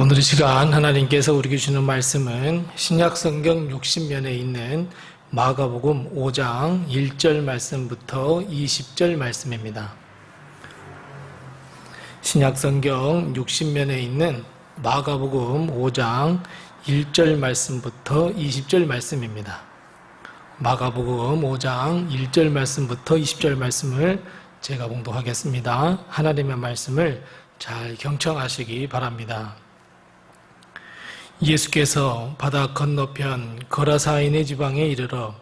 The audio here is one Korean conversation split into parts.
오늘 이 시간 하나님께서 우리에게 주는 말씀은 신약성경 60면에 있는 마가복음 5장 1절 말씀부터 20절 말씀입니다. 신약성경 60면에 있는 마가복음 5장 1절 말씀부터 20절 말씀입니다. 마가복음 5장 1절 말씀부터 20절 말씀을 제가 봉독하겠습니다. 하나님의 말씀을 잘 경청하시기 바랍니다. 예수께서 바다 건너편 거라사인의 지방에 이르러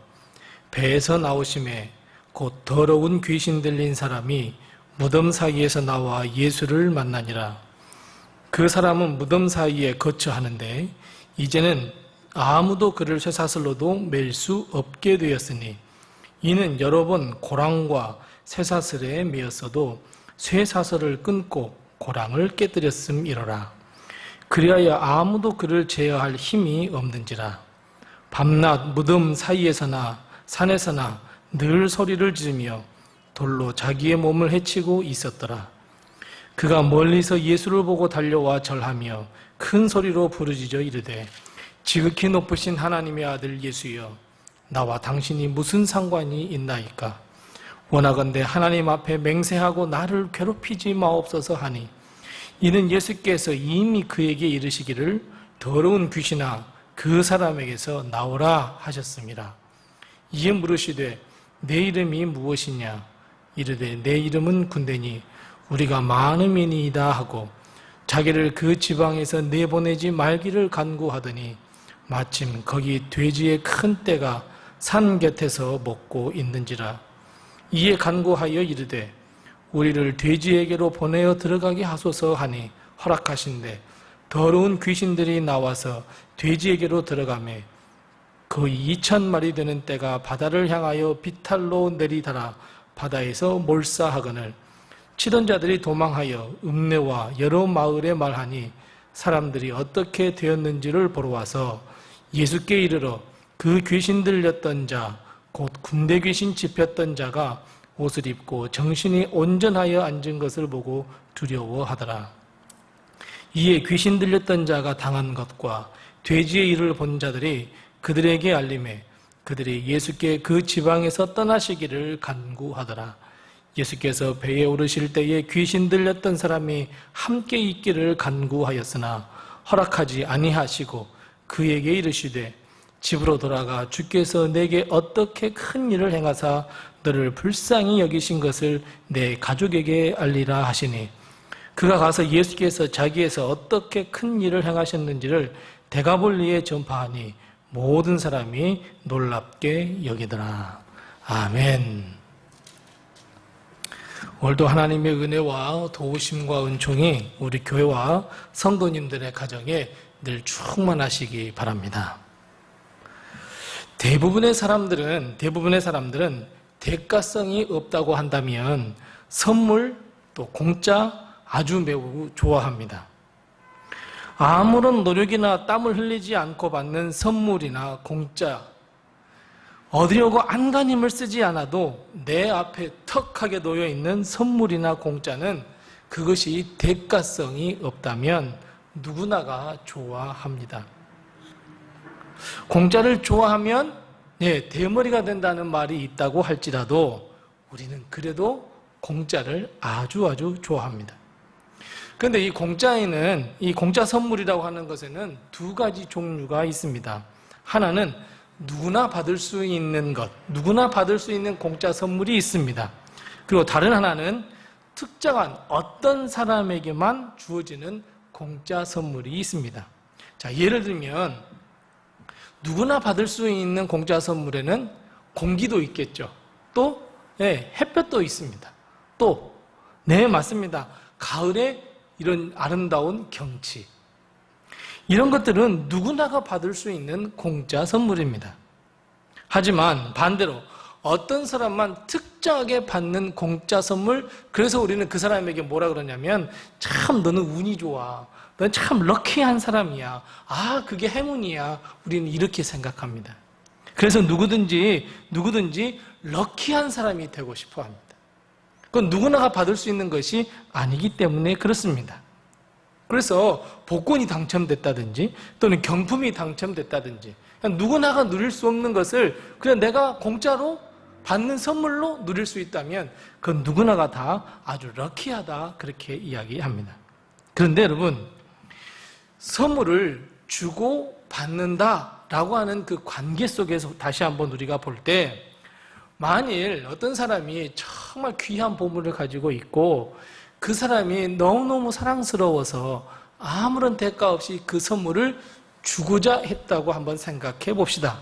배에서 나오심에 곧 더러운 귀신 들린 사람이 무덤 사이에서 나와 예수를 만나니라. 그 사람은 무덤 사이에 거처하는데 이제는 아무도 그를 쇠사슬로도 맬 수 없게 되었으니 이는 여러 번 고랑과 쇠사슬에 매었어도 쇠사슬을 끊고 고랑을 깨뜨렸음이로라. 그리하여 아무도 그를 제어할 힘이 없는지라. 밤낮 무덤 사이에서나 산에서나 늘 소리를 지르며 돌로 자기의 몸을 해치고 있었더라. 그가 멀리서 예수를 보고 달려와 절하며 큰 소리로 부르짖어 이르되 지극히 높으신 하나님의 아들 예수여, 나와 당신이 무슨 상관이 있나이까? 원하건대 하나님 앞에 맹세하고 나를 괴롭히지 마옵소서 하니, 이는 예수께서 이미 그에게 이르시기를 더러운 귀신아 그 사람에게서 나오라 하셨습니다. 이에 물으시되 내 이름이 무엇이냐? 이르되 내 이름은 군대니 우리가 많음이니이다 하고 자기를 그 지방에서 내보내지 말기를 간구하더니 마침 거기 돼지의 큰 떼가 산 곁에서 먹고 있는지라. 이에 간구하여 이르되 우리를 돼지에게로 보내어 들어가게 하소서 하니 허락하신대 더러운 귀신들이 나와서 돼지에게로 들어가매 거의 2,000마리 되는 떼가 바다를 향하여 비탈로 내리달아 바다에서 몰사하거늘 치던 자들이 도망하여 읍내와 여러 마을에 말하니 사람들이 어떻게 되었는지를 보러 와서 예수께 이르러 그 귀신 들렸던 자 곧 군대 귀신 집혔던 자가 옷을 입고 정신이 온전하여 앉은 것을 보고 두려워하더라. 이에 귀신 들렸던 자가 당한 것과 돼지의 일을 본 자들이 그들에게 알림해 그들이 예수께 그 지방에서 떠나시기를 간구하더라. 예수께서 배에 오르실 때에 귀신 들렸던 사람이 함께 있기를 간구하였으나 허락하지 아니하시고 그에게 이르시되 집으로 돌아가 주께서 내게 어떻게 큰 일을 행하사 너를 불쌍히 여기신 것을 내 가족에게 알리라 하시니 그가 가서 예수께서 자기에서 어떻게 큰 일을 행하셨는지를 데가볼리에 전파하니 모든 사람이 놀랍게 여기더라. 아멘. 오늘도 하나님의 은혜와 도우심과 은총이 우리 교회와 성도님들의 가정에 늘 충만하시기 바랍니다. 대부분의 사람들은 대가성이 없다고 한다면 선물 또 공짜 아주 매우 좋아합니다. 아무런 노력이나 땀을 흘리지 않고 받는 선물이나 공짜, 어디려고 안간힘을 쓰지 않아도 내 앞에 턱하게 놓여 있는 선물이나 공짜는 그것이 대가성이 없다면 누구나가 좋아합니다. 공짜를 좋아하면 대머리가 된다는 말이 있다고 할지라도 우리는 그래도 공짜를 아주 좋아합니다. 그런데 이 공짜에는, 이 공짜 선물이라고 하는 것에는 두 가지 종류가 있습니다. 하나는 누구나 받을 수 있는 것, 누구나 받을 수 있는 공짜 선물이 있습니다. 그리고 다른 하나는 특정한 어떤 사람에게만 주어지는 공짜 선물이 있습니다. 자, 예를 들면 누구나 받을 수 있는 공짜 선물에는 공기도 있겠죠. 또 햇볕도 있습니다. 또 맞습니다. 가을에 이런 아름다운 경치, 이런 것들은 누구나가 받을 수 있는 공짜 선물입니다. 하지만 반대로 어떤 사람만 특정하게 받는 공짜 선물, 그래서 우리는 그 사람에게 뭐라 그러냐면 참 너는 운이 좋아, 넌 참 럭키한 사람이야, 아 그게 행운이야, 우리는 이렇게 생각합니다. 그래서 누구든지 럭키한 사람이 되고 싶어 합니다. 그건 누구나가 받을 수 있는 것이 아니기 때문에 그렇습니다. 그래서 복권이 당첨됐다든지 또는 경품이 당첨됐다든지 그냥 누구나가 누릴 수 없는 것을 그냥 내가 공짜로 받는 선물로 누릴 수 있다면 그건 누구나가 다 아주 럭키하다 그렇게 이야기합니다. 그런데 여러분, 선물을 주고 받는다라고 하는 그 관계 속에서 다시 한번 우리가 볼 때 만일 어떤 사람이 정말 귀한 보물을 가지고 있고 그 사람이 너무너무 사랑스러워서 아무런 대가 없이 그 선물을 주고자 했다고 한번 생각해 봅시다.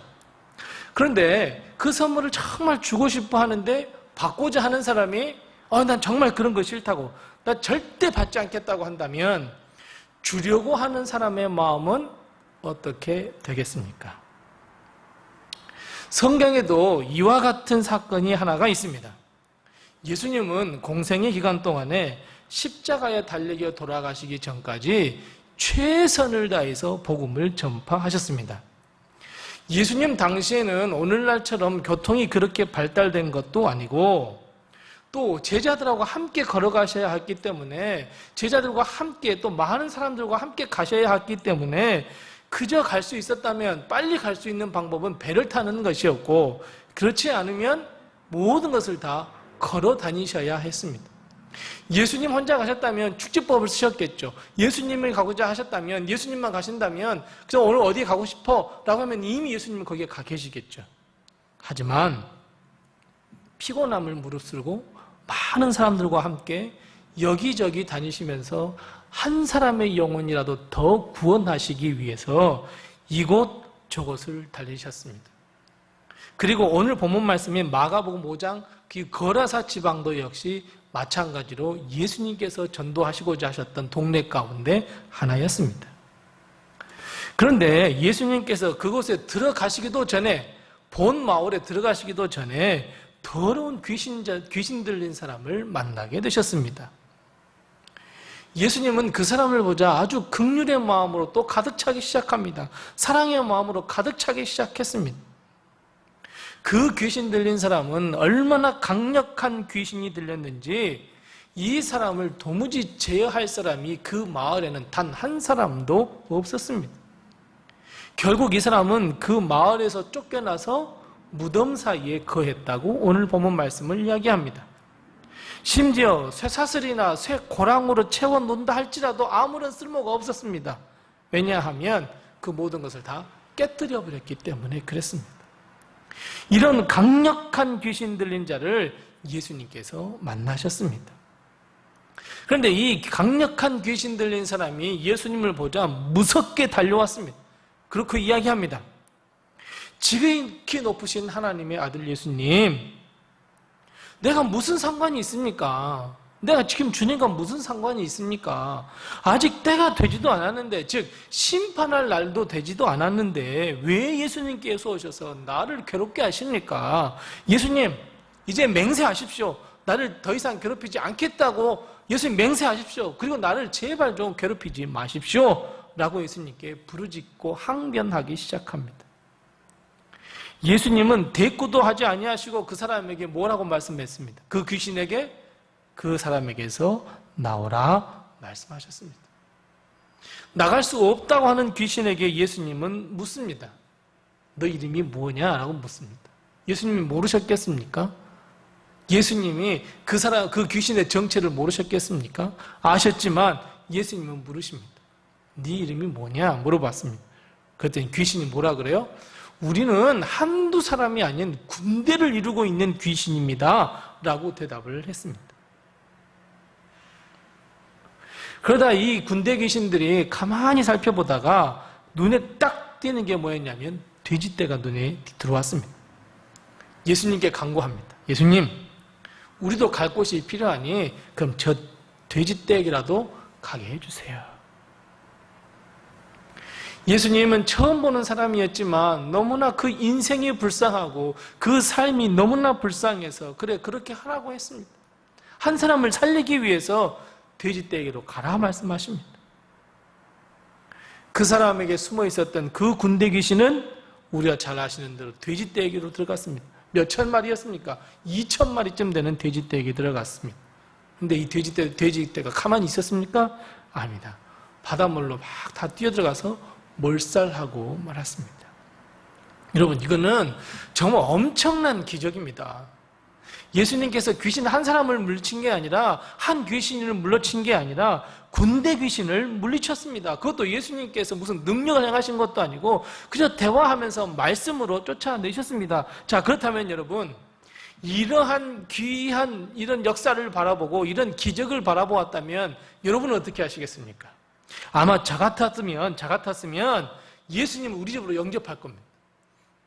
그런데 그 선물을 정말 주고 싶어 하는데 받고자 하는 사람이 난 정말 그런 거 싫다고, 나 절대 받지 않겠다고 한다면 주려고 하는 사람의 마음은 어떻게 되겠습니까? 성경에도 이와 같은 사건이 하나가 있습니다. 예수님은 공생의 기간 동안에 십자가에 달리겨 돌아가시기 전까지 최선을 다해서 복음을 전파하셨습니다. 예수님 당시에는 오늘날처럼 교통이 그렇게 발달된 것도 아니고 또 제자들하고 함께 걸어가셔야 했기 때문에 제자들과 함께 또 많은 사람들과 함께 가셔야 했기 때문에 그저 갈 수 있었다면 빨리 갈 수 있는 방법은 배를 타는 것이었고 그렇지 않으면 모든 것을 다 걸어 다니셔야 했습니다. 예수님 혼자 가셨다면 축지법을 쓰셨겠죠. 예수님을 가고자 하셨다면, 예수님만 가신다면 그래서 오늘 어디 가고 싶어? 라고 하면 이미 예수님은 거기에 가 계시겠죠. 하지만 피곤함을 무릅쓰고 많은 사람들과 함께 여기저기 다니시면서 한 사람의 영혼이라도 더 구원하시기 위해서 이곳 저곳을 달리셨습니다. 그리고 오늘 본문 말씀인 마가복음 5장 그 거라사 지방도 역시 마찬가지로 예수님께서 전도하시고자 하셨던 동네 가운데 하나였습니다. 그런데 예수님께서 그곳에 들어가시기도 전에, 본 마을에 들어가시기도 전에 더러운 귀신 들린 사람을 만나게 되셨습니다. 예수님은 그 사람을 보자 아주 긍휼의 마음으로 또 가득 차기 시작합니다. 사랑의 마음으로 가득 차기 시작했습니다. 그 귀신 들린 사람은 얼마나 강력한 귀신이 들렸는지 이 사람을 도무지 제어할 사람이 그 마을에는 단 한 사람도 없었습니다. 결국 이 사람은 그 마을에서 쫓겨나서 무덤 사이에 거했다고 오늘 본문 말씀을 이야기합니다. 심지어 쇠사슬이나 쇠고랑으로 채워 놓는다 할지라도 아무런 쓸모가 없었습니다. 왜냐하면 그 모든 것을 다 깨뜨려 버렸기 때문에 그랬습니다. 이런 강력한 귀신 들린 자를 예수님께서 만나셨습니다. 그런데 이 강력한 귀신 들린 사람이 예수님을 보자 무섭게 달려왔습니다. 그렇게 이야기합니다. 지극히 높으신 하나님의 아들 예수님, 내가 무슨 상관이 있습니까? 내가 지금 주님과 무슨 상관이 있습니까? 아직 때가 되지도 않았는데, 즉 심판할 날도 되지도 않았는데 왜 예수님께서 오셔서 나를 괴롭게 하십니까? 예수님, 이제 맹세하십시오. 나를 더 이상 괴롭히지 않겠다고 예수님 맹세하십시오. 그리고 나를 제발 좀 괴롭히지 마십시오. 라고 예수님께 부르짖고 항변하기 시작합니다. 예수님은 대꾸도 하지 아니하시고 그 사람에게 뭐라고 말씀했습니다. 그 귀신에게 그 사람에게서 나오라 말씀하셨습니다. 나갈 수 없다고 하는 귀신에게 예수님은 묻습니다. 너 이름이 뭐냐? 라고 묻습니다. 예수님이 모르셨겠습니까? 예수님이 그 귀신의 정체를 모르셨겠습니까? 아셨지만 예수님은 물으십니다. 네 이름이 뭐냐? 물어봤습니다. 그랬더니 귀신이 뭐라 그래요? 우리는 한두 사람이 아닌 군대를 이루고 있는 귀신입니다. 라고 대답을 했습니다. 그러다 이 군대 귀신들이 가만히 살펴보다가 눈에 딱 띄는 게 뭐였냐면 돼지떼가 눈에 들어왔습니다. 예수님께 간구합니다. 예수님, 우리도 갈 곳이 필요하니 그럼 저 돼지떼에게라도 가게 해주세요. 예수님은 처음 보는 사람이었지만 너무나 그 인생이 불쌍하고 그 삶이 너무나 불쌍해서 그렇게 하라고 했습니다. 한 사람을 살리기 위해서 돼지떼에게로 가라 말씀하십니다. 그 사람에게 숨어 있었던 그 군대 귀신은 우리가 잘 아시는 대로 돼지떼에게로 들어갔습니다. 몇 천 마리였습니까? 2천 마리쯤 되는 돼지떼에게 들어갔습니다. 근데 이 돼지떼가 가만히 있었습니까? 아닙니다. 바닷물로 막 다 뛰어들어가서 몰살하고 말았습니다. 여러분, 이거는 정말 엄청난 기적입니다. 예수님께서 귀신 한 사람을 물리친 게 아니라, 한 귀신을 물러친 게 아니라 군대 귀신을 물리쳤습니다. 그것도 예수님께서 무슨 능력을 행하신 것도 아니고 그저 대화하면서 말씀으로 쫓아내셨습니다. 자, 그렇다면 여러분, 이러한 귀한 이런 역사를 바라보고 이런 기적을 바라보았다면 여러분은 어떻게 하시겠습니까? 아마 저 같았으면 예수님을 우리 집으로 영접할 겁니다.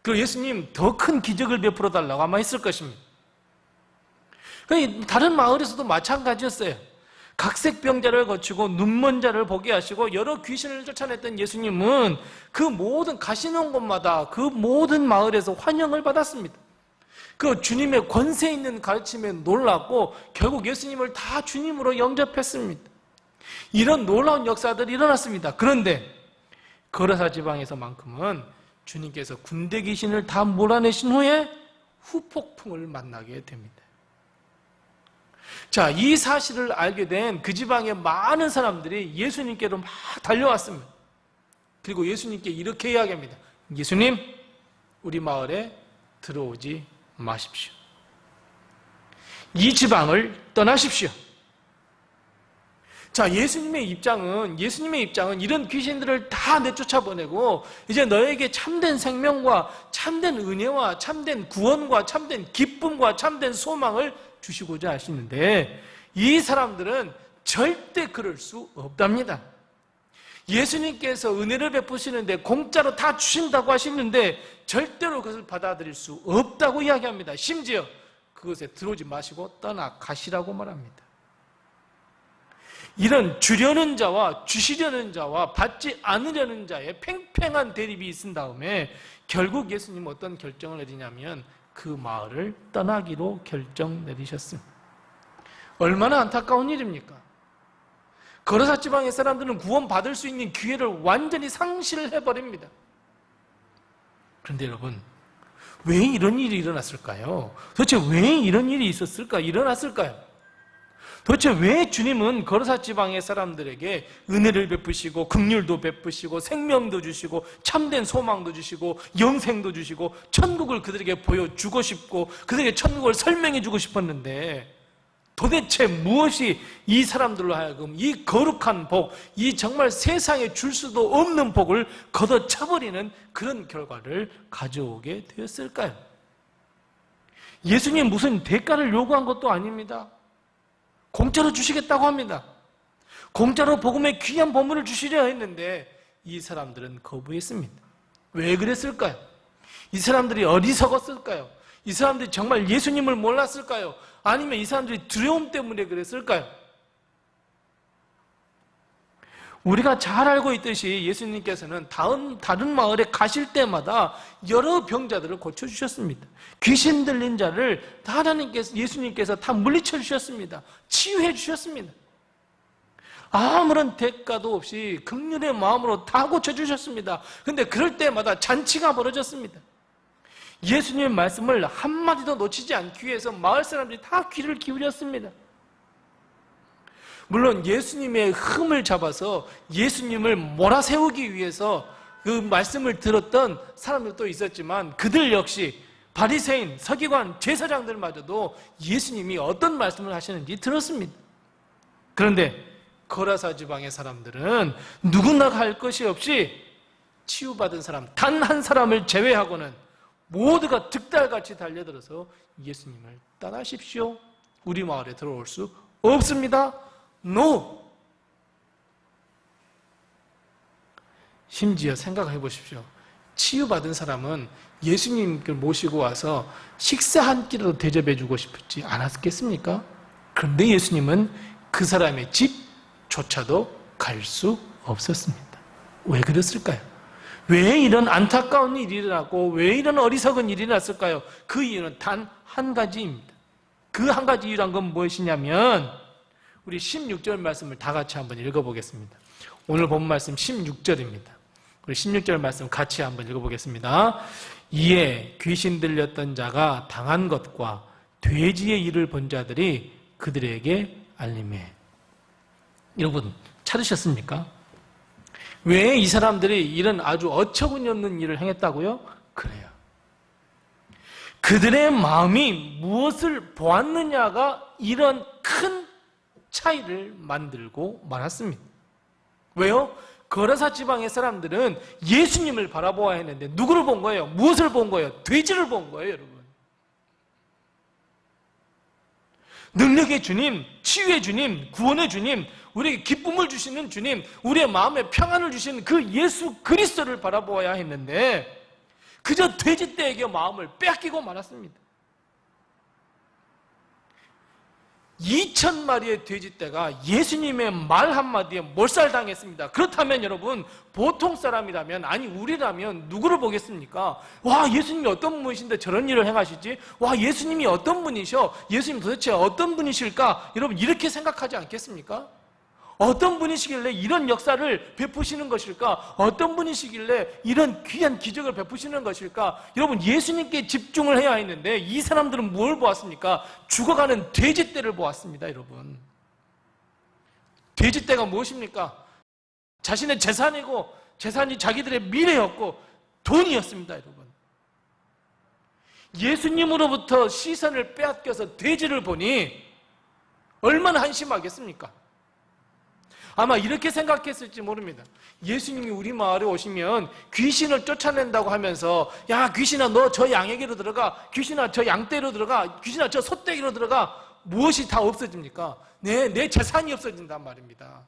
그리고 예수님 더 큰 기적을 베풀어 달라고 아마 했을 것입니다. 다른 마을에서도 마찬가지였어요. 각색병자를 거치고 눈먼 자를 보게 하시고 여러 귀신을 쫓아냈던 예수님은 그 모든 가시는 곳마다 그 모든 마을에서 환영을 받았습니다. 그 주님의 권세 있는 가르침에 놀랐고 결국 예수님을 다 주님으로 영접했습니다. 이런 놀라운 역사들이 일어났습니다. 그런데 거라사 지방에서만큼은 주님께서 군대 귀신을 다 몰아내신 후에 후폭풍을 만나게 됩니다. 자, 이 사실을 알게 된 그 지방의 많은 사람들이 예수님께로 막 달려왔습니다. 그리고 예수님께 이렇게 이야기합니다. 예수님, 우리 마을에 들어오지 마십시오. 이 지방을 떠나십시오. 자, 예수님의 입장은 이런 귀신들을 다 내쫓아 보내고 이제 너에게 참된 생명과 참된 은혜와 참된 구원과 참된 기쁨과 참된 소망을 주시고자 하시는데 이 사람들은 절대 그럴 수 없답니다. 예수님께서 은혜를 베푸시는데 공짜로 다 주신다고 하시는데 절대로 그것을 받아들일 수 없다고 이야기합니다. 심지어 그것에 들어오지 마시고 떠나가시라고 말합니다. 이런 주려는 자와 주시려는 자와 받지 않으려는 자의 팽팽한 대립이 있은 다음에 결국 예수님은 어떤 결정을 내리냐면 그 마을을 떠나기로 결정 내리셨습니다. 얼마나 안타까운 일입니까? 거라사 지방의 사람들은 구원받을 수 있는 기회를 완전히 상실을 해버립니다. 그런데 여러분, 왜 이런 일이 일어났을까요? 도대체 왜 이런 일이 일어났을까요? 도대체 왜 주님은 거라사 지방의 사람들에게 은혜를 베푸시고 긍휼도 베푸시고 생명도 주시고 참된 소망도 주시고 영생도 주시고 천국을 그들에게 보여주고 싶고 그들에게 천국을 설명해 주고 싶었는데 도대체 무엇이 이 사람들로 하여금 이 거룩한 복, 이 정말 세상에 줄 수도 없는 복을 걷어차버리는 그런 결과를 가져오게 되었을까요? 예수님 무슨 대가를 요구한 것도 아닙니다. 공짜로 주시겠다고 합니다. 공짜로 복음의 귀한 보물을 주시려 했는데 이 사람들은 거부했습니다. 왜 그랬을까요? 이 사람들이 어리석었을까요? 이 사람들이 정말 예수님을 몰랐을까요? 아니면 이 사람들이 두려움 때문에 그랬을까요? 우리가 잘 알고 있듯이 예수님께서는 다른 마을에 가실 때마다 여러 병자들을 고쳐주셨습니다. 귀신 들린 자를 예수님께서 다 물리쳐 주셨습니다. 치유해 주셨습니다. 아무런 대가도 없이 긍휼의 마음으로 다 고쳐주셨습니다. 그런데 그럴 때마다 잔치가 벌어졌습니다. 예수님의 말씀을 한마디도 놓치지 않기 위해서 마을 사람들이 다 귀를 기울였습니다. 물론 예수님의 흠을 잡아서 예수님을 몰아세우기 위해서 그 말씀을 들었던 사람들도 있었지만 그들 역시 바리새인, 서기관, 제사장들마저도 예수님이 어떤 말씀을 하시는지 들었습니다. 그런데 거라사 지방의 사람들은 누구나 할 것이 없이 치유받은 사람 단 한 사람을 제외하고는 모두가 득달같이 달려들어서 예수님을 떠나십시오. 우리 마을에 들어올 수 없습니다. No! 심지어 생각해 보십시오. 치유받은 사람은 예수님을 모시고 와서 식사 한 끼라도 대접해 주고 싶지 않았겠습니까? 그런데 예수님은 그 사람의 집조차도 갈 수 없었습니다. 왜 그랬을까요? 왜 이런 안타까운 일이 일어나고 왜 이런 어리석은 일이 났을까요? 그 이유는 단 한 가지입니다. 그 한 가지 이유란 건 무엇이냐면 우리 16절 말씀을 다 같이 한번 읽어보겠습니다. 오늘 본 말씀 16절입니다. 우리 16절 말씀 같이 한번 읽어보겠습니다. 이에 귀신 들렸던 자가 당한 것과 돼지의 일을 본 자들이 그들에게 알림해. 여러분 찾으셨습니까? 왜 이 사람들이 이런 아주 어처구니없는 일을 행했다고요? 그래요. 그들의 마음이 무엇을 보았느냐가 이런 큰 차이를 만들고 말았습니다. 왜요? 거라사 지방의 사람들은 예수님을 바라보아야 했는데 누구를 본 거예요? 무엇을 본 거예요? 돼지를 본 거예요, 여러분. 능력의 주님, 치유의 주님, 구원의 주님, 우리에게 기쁨을 주시는 주님, 우리의 마음에 평안을 주시는 그 예수 그리스도를 바라보아야 했는데 그저 돼지떼에게 마음을 빼앗기고 말았습니다. 2,000마리의 돼지떼가 예수님의 말 한마디에 몰살당했습니다. 그렇다면 여러분, 보통 사람이라면, 아니 우리라면 누구를 보겠습니까? 와, 예수님이 어떤 분이신데 저런 일을 행하시지? 와, 예수님이 어떤 분이셔? 예수님 도대체 어떤 분이실까? 여러분, 이렇게 생각하지 않겠습니까? 어떤 분이시길래 이런 역사를 베푸시는 것일까? 어떤 분이시길래 이런 귀한 기적을 베푸시는 것일까? 여러분, 예수님께 집중을 해야 했는데 이 사람들은 뭘 보았습니까? 죽어가는 돼지떼를 보았습니다, 여러분. 돼지떼가 무엇입니까? 자신의 재산이고 재산이 자기들의 미래였고 돈이었습니다, 여러분. 예수님으로부터 시선을 빼앗겨서 돼지를 보니 얼마나 한심하겠습니까? 아마 이렇게 생각했을지 모릅니다. 예수님이 우리 마을에 오시면 귀신을 쫓아낸다고 하면서, 야, 귀신아 너 저 양에게로 들어가, 귀신아 저 양떼로 들어가, 귀신아 저 소떼기로 들어가. 무엇이 다 없어집니까? 내 재산이 없어진단 말입니다.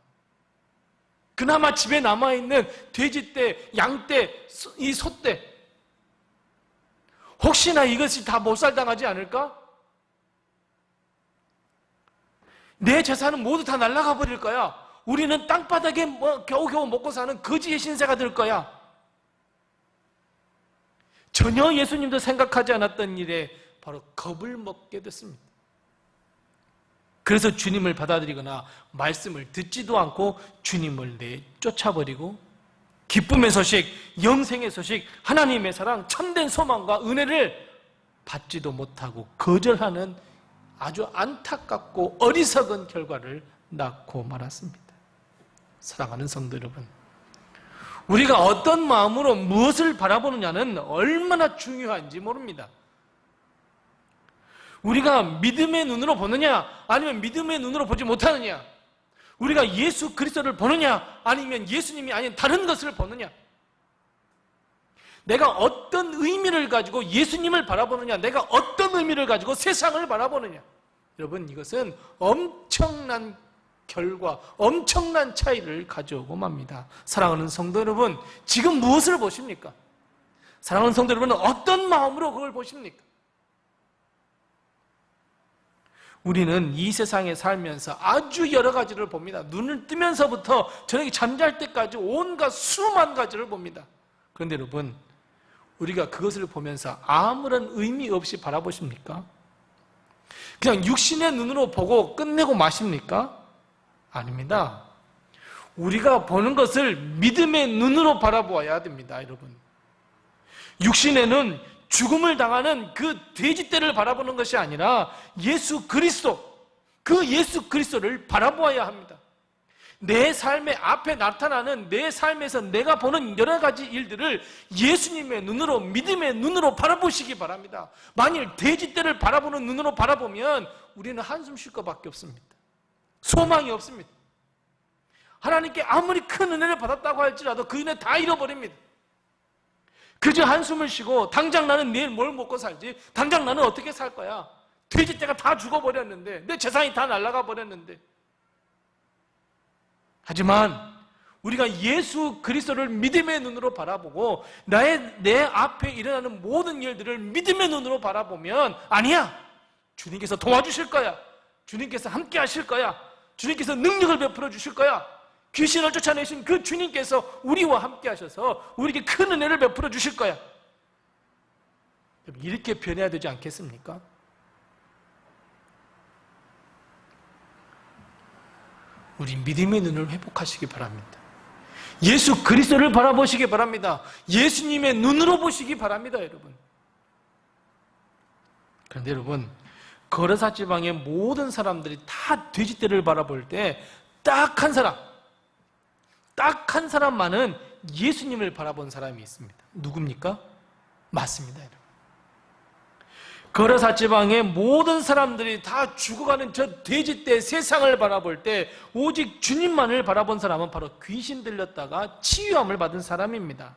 그나마 집에 남아있는 돼지떼, 양떼, 이 소떼, 혹시나 이것이 다 몰살당하지 않을까? 내 재산은 모두 다 날아가 버릴 거야. 우리는 땅바닥에 겨우겨우 먹고 사는 거지의 신세가 될 거야. 전혀 예수님도 생각하지 않았던 일에 바로 겁을 먹게 됐습니다. 그래서 주님을 받아들이거나 말씀을 듣지도 않고 주님을 내쫓아버리고 기쁨의 소식, 영생의 소식, 하나님의 사랑, 참된 소망과 은혜를 받지도 못하고 거절하는 아주 안타깝고 어리석은 결과를 낳고 말았습니다. 사랑하는 성도 여러분, 우리가 어떤 마음으로 무엇을 바라보느냐는 얼마나 중요한지 모릅니다. 우리가 믿음의 눈으로 보느냐 아니면 믿음의 눈으로 보지 못하느냐, 우리가 예수 그리스도를 보느냐 아니면 예수님이 아닌 다른 것을 보느냐, 내가 어떤 의미를 가지고 예수님을 바라보느냐, 내가 어떤 의미를 가지고 세상을 바라보느냐, 여러분, 이것은 엄청난 결과, 엄청난 차이를 가져오고 맙니다. 사랑하는 성도 여러분, 지금 무엇을 보십니까? 사랑하는 성도 여러분은 어떤 마음으로 그걸 보십니까? 우리는 이 세상에 살면서 아주 여러 가지를 봅니다. 눈을 뜨면서부터 저녁에 잠잘 때까지 온갖 수만 가지를 봅니다. 그런데 여러분, 우리가 그것을 보면서 아무런 의미 없이 바라보십니까? 그냥 육신의 눈으로 보고 끝내고 마십니까? 아닙니다. 우리가 보는 것을 믿음의 눈으로 바라보아야 됩니다, 여러분. 육신의 눈, 죽음을 당하는 그 돼지떼를 바라보는 것이 아니라 예수 그리스도, 그 예수 그리스도를 바라보아야 합니다. 내 삶의 앞에 나타나는 내 삶에서 내가 보는 여러 가지 일들을 예수님의 눈으로, 믿음의 눈으로 바라보시기 바랍니다. 만일 돼지떼를 바라보는 눈으로 바라보면 우리는 한숨 쉴 것밖에 없습니다. 소망이 없습니다. 하나님께 아무리 큰 은혜를 받았다고 할지라도 그 은혜 다 잃어버립니다. 그저 한숨을 쉬고 당장 나는 내일 뭘 먹고 살지? 당장 나는 어떻게 살 거야? 돼지떼가 다 죽어버렸는데, 내 재산이 다 날아가 버렸는데. 하지만 우리가 예수 그리스도를 믿음의 눈으로 바라보고 내 앞에 일어나는 모든 일들을 믿음의 눈으로 바라보면, 아니야, 주님께서 도와주실 거야, 주님께서 함께 하실 거야, 주님께서 능력을 베풀어 주실 거야, 귀신을 쫓아내신 그 주님께서 우리와 함께 하셔서 우리에게 큰 은혜를 베풀어 주실 거야. 이렇게 변해야 되지 않겠습니까? 우리 믿음의 눈을 회복하시기 바랍니다. 예수 그리스도를 바라보시기 바랍니다. 예수님의 눈으로 보시기 바랍니다, 여러분. 그런데 여러분, 거라사 지방의 모든 사람들이 다 돼지떼를 바라볼 때 딱 한 사람, 딱 한 사람만은 예수님을 바라본 사람이 있습니다. 누굽니까? 맞습니다, 여러분. 거라사 지방의 모든 사람들이 다 죽어가는 저 돼지떼 세상을 바라볼 때 오직 주님만을 바라본 사람은 바로 귀신 들렸다가 치유함을 받은 사람입니다.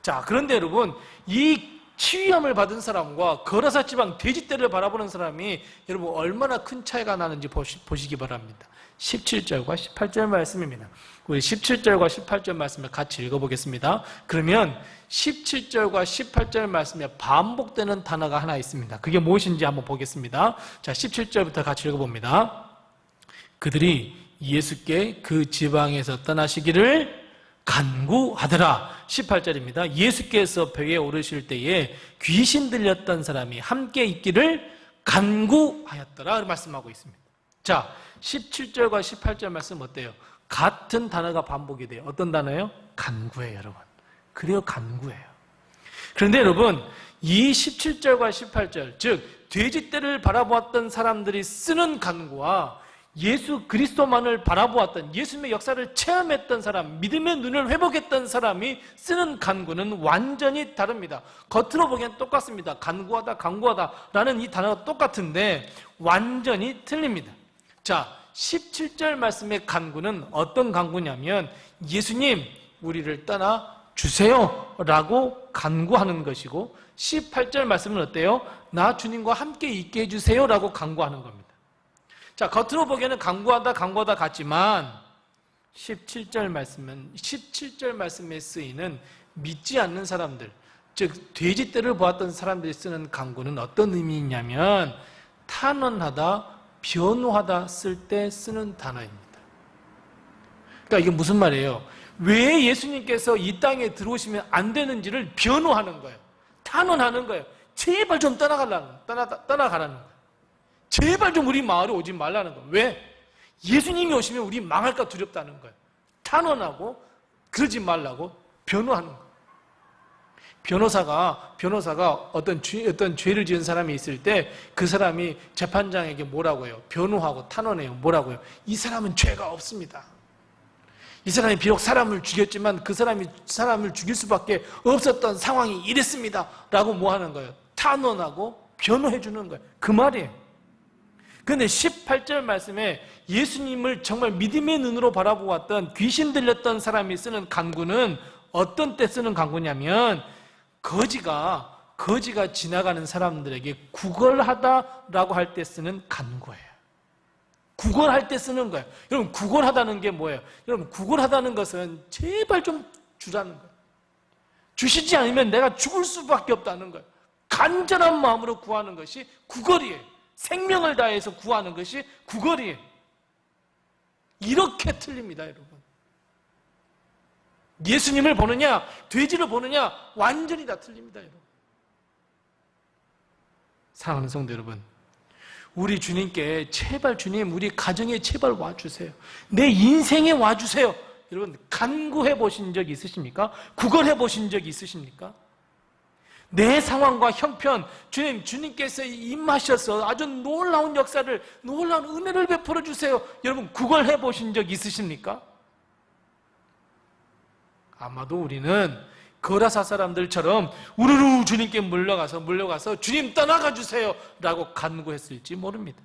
자, 그런데 여러분, 이 치유함을 받은 사람과 거라사 지방 돼지떼를 바라보는 사람이 여러분 얼마나 큰 차이가 나는지 보시기 바랍니다. 17절과 18절 말씀입니다. 우리 17절과 18절 말씀을 같이 읽어보겠습니다. 그러면 17절과 18절 말씀에 반복되는 단어가 하나 있습니다. 그게 무엇인지 한번 보겠습니다. 자, 17절부터 같이 읽어봅니다. 그들이 예수께 그 지방에서 떠나시기를 간구하더라. 18절입니다. 예수께서 배에 오르실 때에 귀신 들렸던 사람이 함께 있기를 간구하였더라 말씀하고 있습니다. 자, 17절과 18절 말씀 어때요? 같은 단어가 반복이 돼요. 어떤 단어예요? 간구예요, 여러분. 그래요, 간구예요. 그런데 여러분, 이 17절과 18절, 즉 돼지떼를 바라보았던 사람들이 쓰는 간구와 예수 그리스도만을 바라보았던, 예수님의 역사를 체험했던 사람, 믿음의 눈을 회복했던 사람이 쓰는 간구는 완전히 다릅니다. 겉으로 보기엔 똑같습니다. 간구하다, 간구하다라는 이 단어가 똑같은데 완전히 틀립니다. 자, 17절 말씀의 간구는 어떤 간구냐면 예수님, 우리를 떠나 주세요 라고 간구하는 것이고, 18절 말씀은 어때요? 나 주님과 함께 있게 해주세요 라고 간구하는 겁니다. 자, 겉으로 보기에는 간구하다 같지만 17절 말씀에 쓰이는 믿지 않는 사람들, 즉 돼지떼를 보았던 사람들이 쓰는 간구는 어떤 의미냐면 탄원하다, 변호하다 쓸 때 쓰는 단어입니다. 그러니까 이게 무슨 말이에요? 왜 예수님께서 이 땅에 들어오시면 안 되는지를 변호하는 거예요. 탄원하는 거예요. 제발 좀 떠나가라는 거예요. 제발 좀 우리 마을에 오지 말라는 거예요. 왜? 예수님이 오시면 우리 망할까 두렵다는 거예요. 탄원하고 그러지 말라고 변호하는 거예요. 변호사가 어떤 죄를 지은 사람이 있을 때 그 사람이 재판장에게 뭐라고 해요? 변호하고 탄원해요. 뭐라고 해요? 이 사람은 죄가 없습니다. 이 사람이 비록 사람을 죽였지만 그 사람이 사람을 죽일 수밖에 없었던 상황이 이랬습니다 라고 뭐 하는 거예요? 탄원하고 변호해 주는 거예요. 그 말이에요. 그런데 18절 말씀에 예수님을 정말 믿음의 눈으로 바라보았던 귀신 들렸던 사람이 쓰는 간구는 어떤 때 쓰는 간구냐면 거지가 지나가는 사람들에게 구걸하다라고 할 때 쓰는 간구예요. 구걸할 때 쓰는 거예요. 여러분, 구걸하다는 게 뭐예요? 여러분, 구걸하다는 것은 제발 좀 주라는 거예요. 주시지 않으면 내가 죽을 수밖에 없다는 거예요. 간절한 마음으로 구하는 것이 구걸이에요. 생명을 다해서 구하는 것이 구걸이에요. 이렇게 틀립니다, 여러분. 예수님을 보느냐, 돼지를 보느냐, 완전히 다 틀립니다, 여러분. 사랑하는 성도 여러분, 우리 주님께 제발 주님, 우리 가정에 제발 와주세요. 내 인생에 와주세요. 여러분, 간구해 보신 적 있으십니까? 구걸해 보신 적 있으십니까? 내 상황과 형편, 주님께서 임하셔서 아주 놀라운 역사를, 놀라운 은혜를 베풀어 주세요. 여러분, 구걸해 보신 적 있으십니까? 아마도 우리는 거라사 사람들처럼 우르르 주님께 물려가서 주님 떠나가 주세요 라고 간구했을지 모릅니다.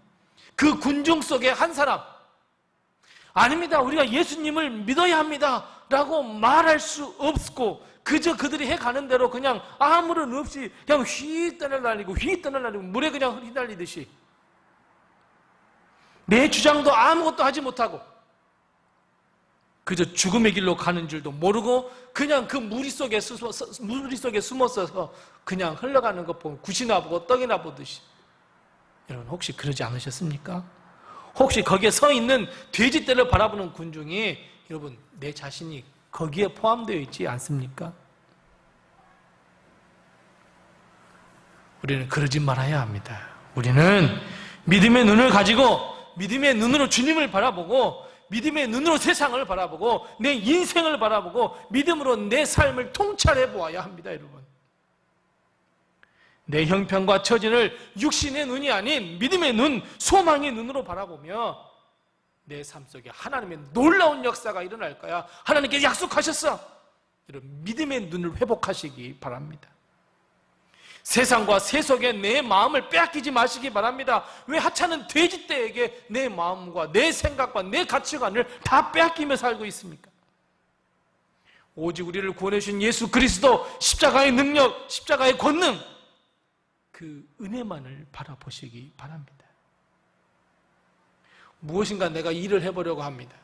그 군중 속에 한 사람, 아닙니다, 우리가 예수님을 믿어야 합니다 라고 말할 수 없고 그저 그들이 해가는 대로 그냥 아무런 없이 그냥 휘 떠날라리고 물에 그냥 휘날리듯이 내 주장도 아무것도 하지 못하고 그저 죽음의 길로 가는 줄도 모르고 그냥 그 무리 속에 숨어서 그냥 흘러가는 것 보면 굿이나 보고 떡이나 보듯이. 여러분, 혹시 그러지 않으셨습니까? 혹시 거기에 서 있는 돼지떼를 바라보는 군중이 여러분, 내 자신이 거기에 포함되어 있지 않습니까? 우리는 그러지 말아야 합니다. 우리는 믿음의 눈을 가지고 믿음의 눈으로 주님을 바라보고 믿음의 눈으로 세상을 바라보고 내 인생을 바라보고 믿음으로 내 삶을 통찰해 보아야 합니다, 여러분. 내 형편과 처지를 육신의 눈이 아닌 믿음의 눈, 소망의 눈으로 바라보며 내 삶 속에 하나님의 놀라운 역사가 일어날 거야. 하나님께서 약속하셨어. 이런 믿음의 눈을 회복하시기 바랍니다. 세상과 세속에 내 마음을 빼앗기지 마시기 바랍니다. 왜 하찮은 돼지떼에게 내 마음과 내 생각과 내 가치관을 다 빼앗기며 살고 있습니까? 오직 우리를 구원해 주신 예수 그리스도, 십자가의 능력, 십자가의 권능, 그 은혜만을 바라보시기 바랍니다. 무엇인가 내가 일을 해보려고 합니다.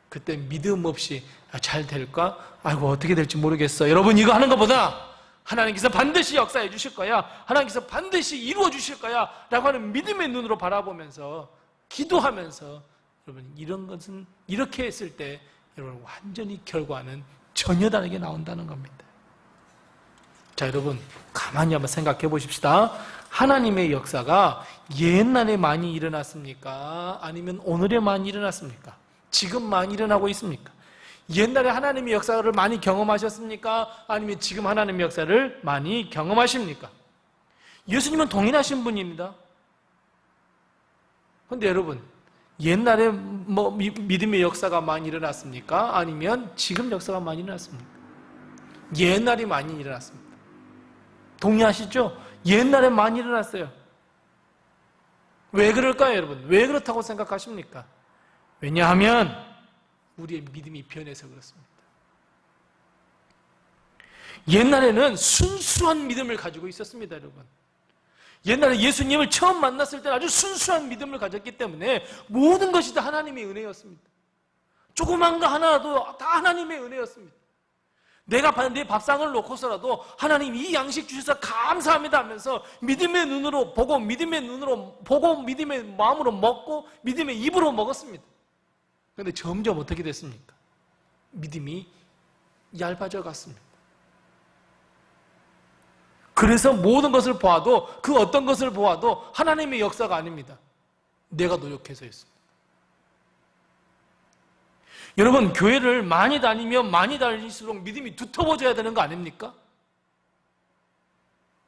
그때 믿음 없이 잘 될까? 아이고 어떻게 될지 모르겠어. 여러분, 이거 하는 것보다 하나님께서 반드시 역사해 주실 거야, 하나님께서 반드시 이루어 주실 거야 라고 하는 믿음의 눈으로 바라보면서 기도하면서, 여러분, 이런 것은 이렇게 했을 때 여러분 완전히 결과는 전혀 다르게 나온다는 겁니다. 자, 여러분, 가만히 한번 생각해 보십시다. 하나님의 역사가 옛날에 많이 일어났습니까? 아니면 오늘에 많이 일어났습니까? 지금 많이 일어나고 있습니까? 옛날에 하나님의 역사를 많이 경험하셨습니까? 아니면 지금 하나님의 역사를 많이 경험하십니까? 예수님은 동일하신 분입니다. 그런데 여러분, 옛날에 믿음의 역사가 많이 일어났습니까? 아니면 지금 역사가 많이 일어났습니까? 옛날이 많이 일어났습니다. 동의하시죠? 옛날에 많이 일어났어요. 왜 그럴까요, 여러분? 왜 그렇다고 생각하십니까? 왜냐하면 우리의 믿음이 변해서 그렇습니다. 옛날에는 순수한 믿음을 가지고 있었습니다, 여러분. 옛날에 예수님을 처음 만났을 때는 아주 순수한 믿음을 가졌기 때문에 모든 것이 다 하나님의 은혜였습니다. 조그만 거 하나라도 다 하나님의 은혜였습니다. 내가 내 밥상을 놓고서라도 하나님 이 양식 주셔서 감사합니다 하면서 믿음의 눈으로 보고 믿음의 마음으로 먹고 믿음의 입으로 먹었습니다. 그런데 점점 어떻게 됐습니까? 믿음이 얇아져 갔습니다. 그래서 모든 것을 보아도, 그 어떤 것을 보아도 하나님의 역사가 아닙니다. 내가 노력해서였습니다. 여러분, 교회를 많이 다니면 많이 다닐수록 믿음이 두터워져야 되는 거 아닙니까?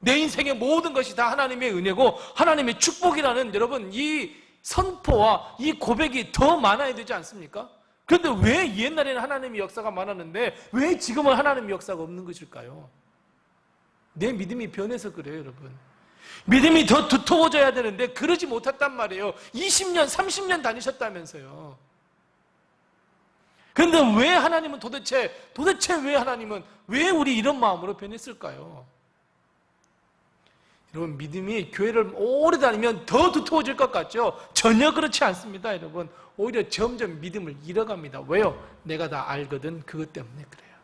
내 인생의 모든 것이 다 하나님의 은혜고 하나님의 축복이라는, 여러분, 이 선포와 이 고백이 더 많아야 되지 않습니까? 그런데 왜 옛날에는 하나님의 역사가 많았는데 왜 지금은 하나님의 역사가 없는 것일까요? 내 믿음이 변해서 그래요, 여러분. 믿음이 더 두터워져야 되는데 그러지 못했단 말이에요. 20년, 30년 다니셨다면서요. 그런데 왜 하나님은 도대체 왜 하나님은 왜 우리 이런 마음으로 변했을까요? 여러분, 믿음이 교회를 오래 다니면 더 두터워질 것 같죠? 전혀 그렇지 않습니다, 여러분. 오히려 점점 믿음을 잃어갑니다. 왜요? 내가 다 알거든. 그것 때문에 그래요.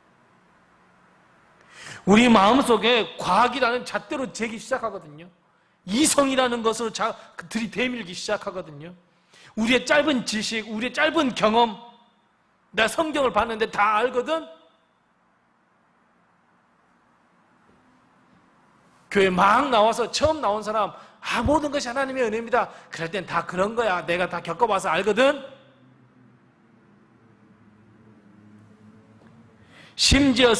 우리 마음속에 과학이라는 잣대로 재기 시작하거든요. 이성이라는 것으로 들이대밀기 시작하거든요. 우리의 짧은 지식, 우리의 짧은 경험, 내가 성경을 봤는데 다 알거든? 교회 막 나와서 처음 나온 사람, 모든 것이 하나님의 은혜입니다. 그럴 땐 다 그런 거야. 내가 다 겪어봐서 알거든? 심지어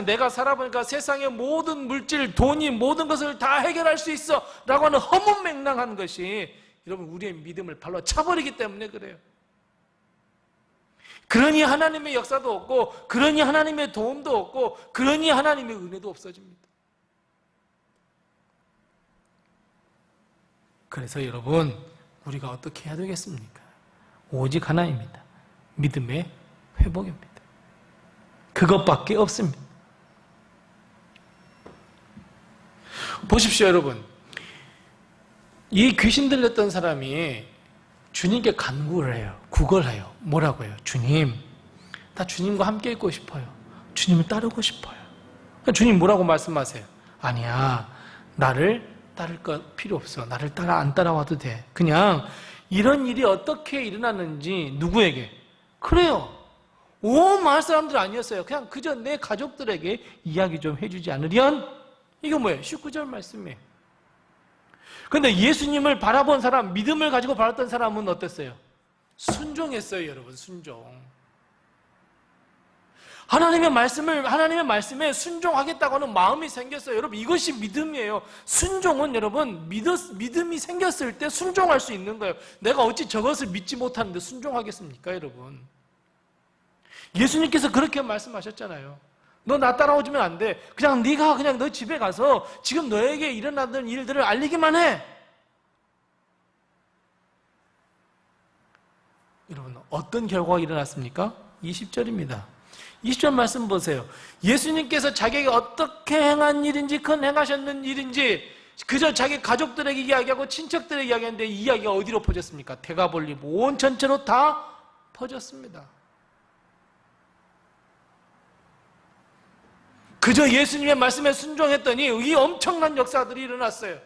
내가 살아보니까 세상의 모든 물질, 돈이 모든 것을 다 해결할 수 있어 라고 하는 허무맹랑한 것이, 여러분, 우리의 믿음을 발로 차버리기 때문에 그래요. 그러니 하나님의 역사도 없고, 그러니 하나님의 도움도 없고, 그러니 하나님의 은혜도 없어집니다. 그래서 여러분, 우리가 어떻게 해야 되겠습니까? 오직 하나입니다. 믿음의 회복입니다. 그것밖에 없습니다. 보십시오, 여러분. 이 귀신 들렸던 사람이 주님께 간구를 해요. 구걸해요. 뭐라고 해요? 주님, 나 주님과 함께 있고 싶어요. 주님을 따르고 싶어요. 주님 뭐라고 말씀하세요? 아니야, 나를 따를 거 필요 없어. 나를 안 따라와도 돼. 그냥 이런 일이 어떻게 일어났는지 누구에게? 그래요, 온 마을 사람들 아니었어요. 그냥 그저 내 가족들에게 이야기 좀 해주지 않으련? 이거 뭐예요? 19절 말씀이에요. 그런데 예수님을 바라본 사람, 믿음을 가지고 바랐던 사람은 어땠어요? 순종했어요, 여러분. 순종. 하나님의 말씀에 순종하겠다고 하는 마음이 생겼어요. 여러분, 이것이 믿음이에요. 순종은 여러분, 믿음이 생겼을 때 순종할 수 있는 거예요. 내가 어찌 저것을 믿지 못하는데 순종하겠습니까, 여러분? 예수님께서 그렇게 말씀하셨잖아요. 너 나 따라오지면 안 돼. 네가 너 집에 가서 지금 너에게 일어나는 일들을 알리기만 해. 여러분, 어떤 결과가 일어났습니까? 20절입니다. 20절 말씀 보세요. 예수님께서 자기에게 어떻게 행한 일인지, 큰 행하셨는 일인지 그저 자기 가족들에게 이야기하고 친척들에게 이야기하는데 이 이야기가 어디로 퍼졌습니까? 대가볼리 온 전체로 다 퍼졌습니다. 그저 예수님의 말씀에 순종했더니 이 엄청난 역사들이 일어났어요.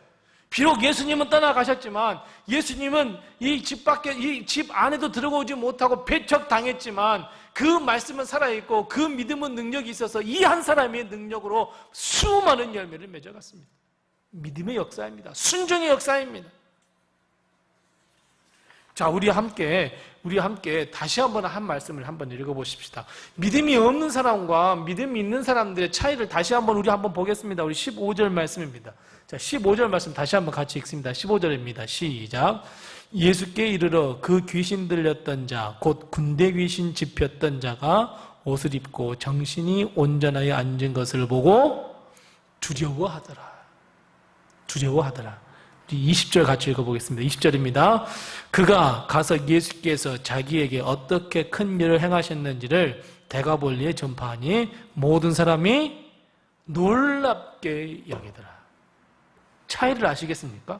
비록 예수님은 떠나가셨지만, 예수님은 이 집 안에도 들어오지 못하고 배척당했지만 그 말씀은 살아있고 그 믿음은 능력이 있어서 이 한 사람의 능력으로 수많은 열매를 맺어갔습니다. 믿음의 역사입니다. 순종의 역사입니다. 자, 우리 함께 다시 한 말씀을 한번 읽어보십시다. 믿음이 없는 사람과 믿음이 있는 사람들의 차이를 다시 우리 한번 보겠습니다. 우리 15절 말씀입니다. 자, 15절 말씀 다시 한번 같이 읽습니다. 15절입니다. 시작. 예수께 이르러 그 귀신 들렸던 자, 곧 군대 귀신 집혔던 자가 옷을 입고 정신이 온전하여 앉은 것을 보고 두려워하더라. 20절 같이 읽어보겠습니다. 20절입니다. 그가 가서 예수께서 자기에게 어떻게 큰 일을 행하셨는지를 대가볼리에 전파하니 모든 사람이 놀랍게 여기더라. 차이를 아시겠습니까?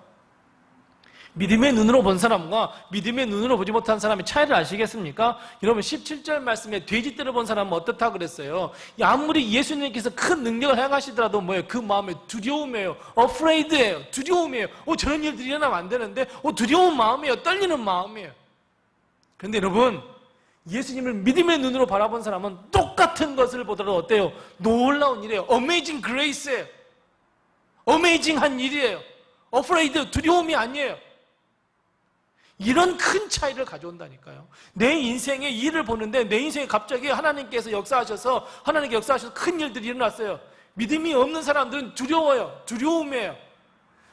믿음의 눈으로 본 사람과 믿음의 눈으로 보지 못한 사람의 차이를 아시겠습니까? 여러분, 17절 말씀에 돼지떼를 본 사람은 어떻다 그랬어요? 아무리 예수님께서 큰 능력을 행하시더라도 뭐예요? 그 마음에 두려움이에요. afraid예요. 두려움이에요. 저런 일들이 일어나면 안 되는데 두려운 마음이에요. 떨리는 마음이에요. 그런데 여러분, 예수님을 믿음의 눈으로 바라본 사람은 똑같은 것을 보더라도 어때요? 놀라운 일이에요. amazing grace예요. 어메이징한 일이에요. afraid, 두려움이 아니에요. 이런 큰 차이를 가져온다니까요. 내 인생의 일을 보는데 내 인생에 갑자기 하나님께서 역사하셔서 큰 일들이 일어났어요. 믿음이 없는 사람들은 두려워요. 두려움이에요.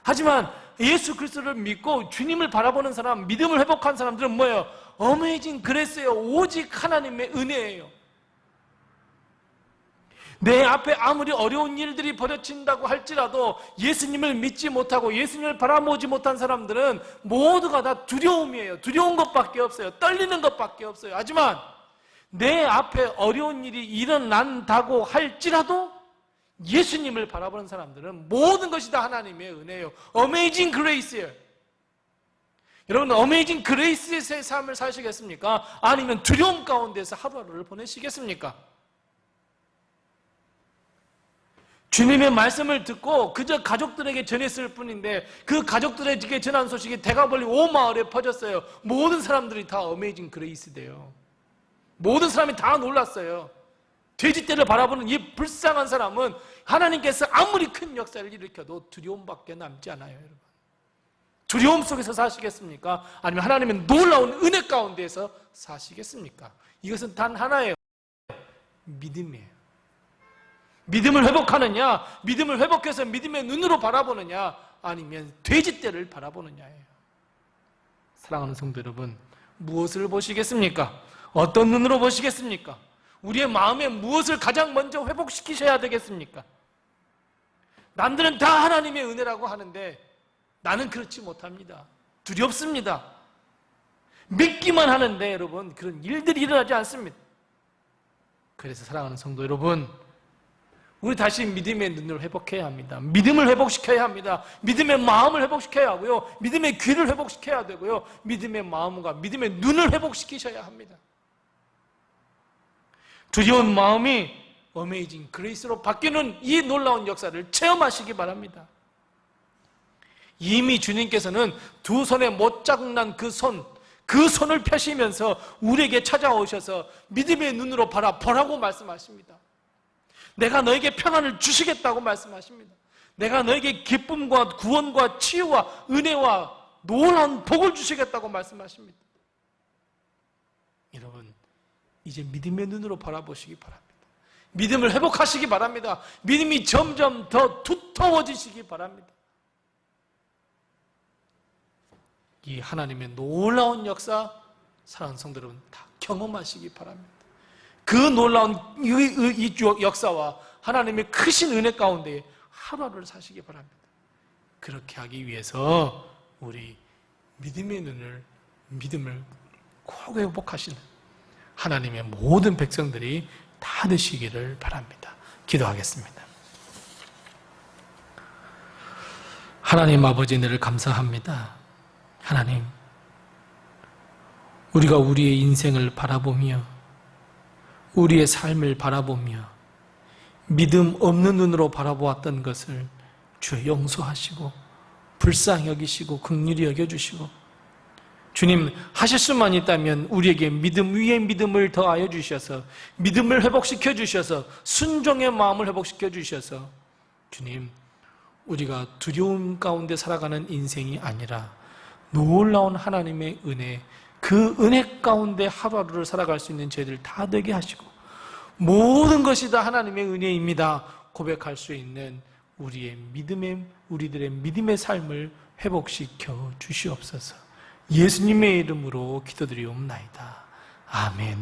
하지만 예수 그리스도를 믿고 주님을 바라보는 사람, 믿음을 회복한 사람들은 뭐예요? 어메이징 그레이스예요. 오직 하나님의 은혜예요. 내 앞에 아무리 어려운 일들이 벌어진다고 할지라도 예수님을 믿지 못하고 예수님을 바라보지 못한 사람들은 모두가 다 두려움이에요. 두려운 것밖에 없어요. 떨리는 것밖에 없어요. 하지만 내 앞에 어려운 일이 일어난다고 할지라도 예수님을 바라보는 사람들은 모든 것이 다 하나님의 은혜예요. 어메이징 그레이스예요. 여러분, 어메이징 그레이스의 삶을 사시겠습니까? 아니면 두려움 가운데서 하루하루를 보내시겠습니까? 주님의 말씀을 듣고 그저 가족들에게 전했을 뿐인데 그 가족들에게 전한 소식이 대가볼리 온 마을에 퍼졌어요. 모든 사람들이 다 어메이징 그레이스 돼요. 모든 사람이 다 놀랐어요. 돼지떼를 바라보는 이 불쌍한 사람은 하나님께서 아무리 큰 역사를 일으켜도 두려움밖에 남지 않아요. 여러분, 두려움 속에서 사시겠습니까? 아니면 하나님의 놀라운 은혜 가운데서 사시겠습니까? 이것은 단 하나예요. 믿음이에요. 믿음을 회복하느냐, 믿음을 회복해서 믿음의 눈으로 바라보느냐, 아니면 돼지떼를 바라보느냐예요. 사랑하는 성도 여러분, 무엇을 보시겠습니까? 어떤 눈으로 보시겠습니까? 우리의 마음에 무엇을 가장 먼저 회복시키셔야 되겠습니까? 남들은 다 하나님의 은혜라고 하는데 나는 그렇지 못합니다. 두렵습니다. 믿기만 하는데 여러분, 그런 일들이 일어나지 않습니다. 그래서 사랑하는 성도 여러분, 우리 다시 믿음의 눈을 회복해야 합니다. 믿음을 회복시켜야 합니다. 믿음의 마음을 회복시켜야 하고요. 믿음의 귀를 회복시켜야 되고요. 믿음의 마음과 믿음의 눈을 회복시키셔야 합니다. 두려운 마음이 어메이징 그레이스로 바뀌는 이 놀라운 역사를 체험하시기 바랍니다. 이미 주님께서는 두 손에 못자국난 그 손을 펴시면서 우리에게 찾아오셔서 믿음의 눈으로 보라고 말씀하십니다. 내가 너에게 평안을 주시겠다고 말씀하십니다. 내가 너에게 기쁨과 구원과 치유와 은혜와 놀라운 복을 주시겠다고 말씀하십니다. 여러분, 이제 믿음의 눈으로 바라보시기 바랍니다. 믿음을 회복하시기 바랍니다. 믿음이 점점 더 두터워지시기 바랍니다. 이 하나님의 놀라운 역사, 사랑하는 성도 여러분, 다 경험하시기 바랍니다. 그 놀라운 이 역사와 하나님의 크신 은혜 가운데 하루하루를 사시기 바랍니다. 그렇게 하기 위해서 우리 믿음을 꼭 회복하시는 하나님의 모든 백성들이 다 되시기를 바랍니다. 기도하겠습니다. 하나님 아버지, 은혜를 감사합니다. 하나님, 우리가 우리의 인생을 바라보며 우리의 삶을 바라보며 믿음 없는 눈으로 바라보았던 것을 주여 용서하시고 불쌍히 여기시고 긍휼히 여겨주시고, 주님 하실 수만 있다면 우리에게 믿음 위에 믿음을 더하여 주셔서 믿음을 회복시켜 주셔서 순종의 마음을 회복시켜 주셔서 주님, 우리가 두려움 가운데 살아가는 인생이 아니라 놀라운 하나님의 은혜, 그 은혜 가운데 하루하루를 살아갈 수 있는 저희들 다 되게 하시고 모든 것이 다 하나님의 은혜입니다 고백할 수 있는 우리들의 믿음의 삶을 회복시켜 주시옵소서. 예수님의 이름으로 기도드리옵나이다. 아멘.